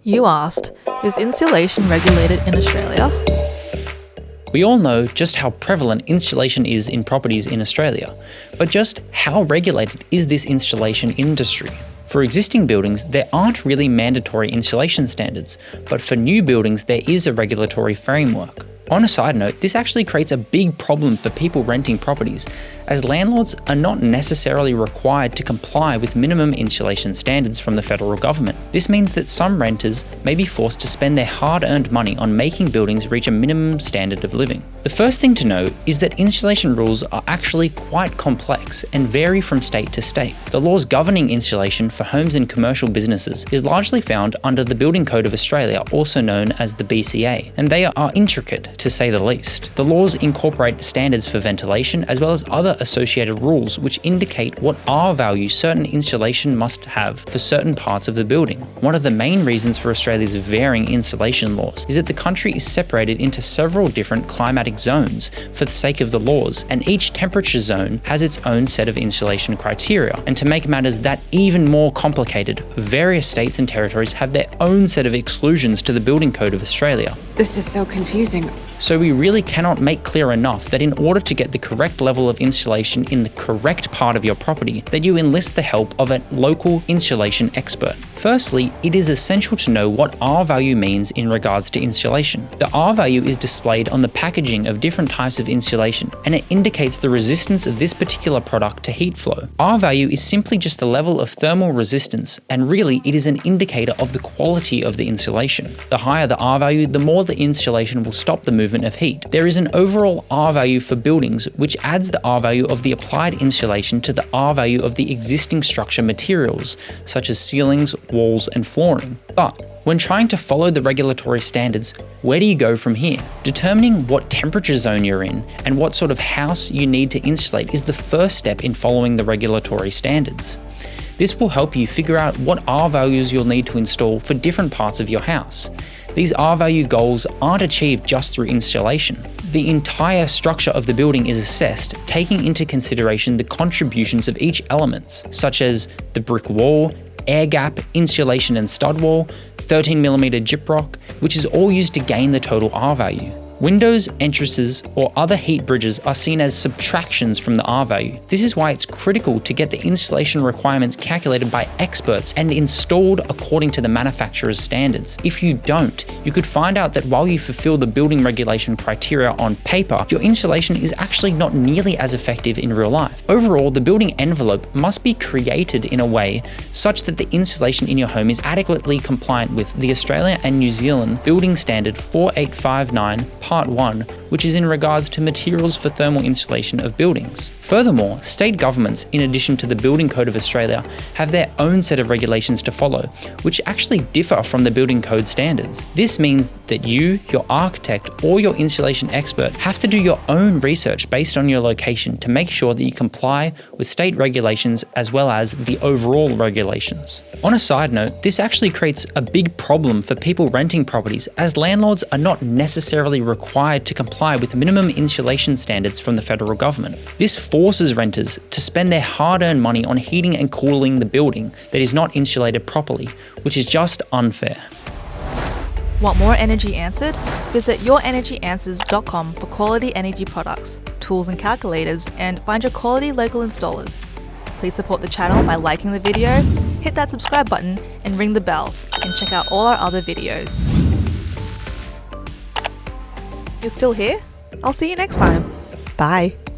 You asked, is insulation regulated in Australia? We all know just how prevalent insulation is in properties in Australia, but just how regulated is this insulation industry? For existing buildings, there aren't really mandatory insulation standards, but for new buildings there is a regulatory framework. On a side note, this actually creates a big problem for people renting properties, as landlords are not necessarily required to comply with minimum insulation standards from the federal government. This means that some renters may be forced to spend their hard-earned money on making buildings reach a minimum standard of living. The first thing to know is that insulation rules are actually quite complex and vary from state to state. The laws governing insulation for homes and commercial businesses is largely found under the Building Code of Australia, also known as the BCA, and they are intricate to say the least. The laws incorporate standards for ventilation as well as other associated rules which indicate what R value certain insulation must have for certain parts of the building. One of the main reasons for Australia's varying insulation laws is that the country is separated into several different climatic zones for the sake of the laws, and each temperature zone has its own set of insulation criteria. And to make matters that even more complicated, various states and territories have their own set of exclusions to the Building Code of Australia. This is so confusing. So we really cannot make clear enough that in order to get the correct level of insulation in the correct part of your property, that you enlist the help of a local insulation expert. Firstly, it is essential to know what R value means in regards to insulation. The R value is displayed on the packaging of different types of insulation, and it indicates the resistance of this particular product to heat flow. R value is simply just the level of thermal resistance, and really it is an indicator of the quality of the insulation. The higher the R value, the more the insulation will stop the movement of heat. There is an overall R value for buildings which adds the R value of the applied insulation to the R value of the existing structure materials, such as ceilings, walls, and flooring. But when trying to follow the regulatory standards, where do you go from here? Determining what temperature zone you're in and what sort of house you need to insulate is the first step in following the regulatory standards. This will help you figure out what R values you'll need to install for different parts of your house. These R value goals aren't achieved just through installation. The entire structure of the building is assessed, taking into consideration the contributions of each element, such as the brick wall, air gap, insulation and stud wall, 13mm gyprock, which is all used to gain the total R value. Windows, entrances, or other heat bridges are seen as subtractions from the R value. This is why it's critical to get the insulation requirements calculated by experts and installed according to the manufacturer's standards. If you don't, you could find out that while you fulfill the building regulation criteria on paper, your insulation is actually not nearly as effective in real life. Overall, the building envelope must be created in a way such that the insulation in your home is adequately compliant with the Australia and New Zealand Building Standard 4859 Part 1, which is in regards to materials for thermal insulation of buildings. Furthermore, state governments, in addition to the Building Code of Australia, have their own set of regulations to follow, which actually differ from the Building Code standards. This means that you, your architect, or your insulation expert have to do your own research based on your location to make sure that you comply with state regulations as well as the overall regulations. On a side note, this actually creates a big problem for people renting properties, as landlords are not necessarily required to comply with minimum insulation standards from the federal government. This forces renters to spend their hard-earned money on heating and cooling the building that is not insulated properly, which is just unfair. Want more energy answered? Visit YourEnergyAnswers.com for quality energy products, tools and calculators, and find your quality local installers. Please support the channel by liking the video, hit that subscribe button, and ring the bell, and check out all our other videos. You're still here? I'll see you next time. Bye.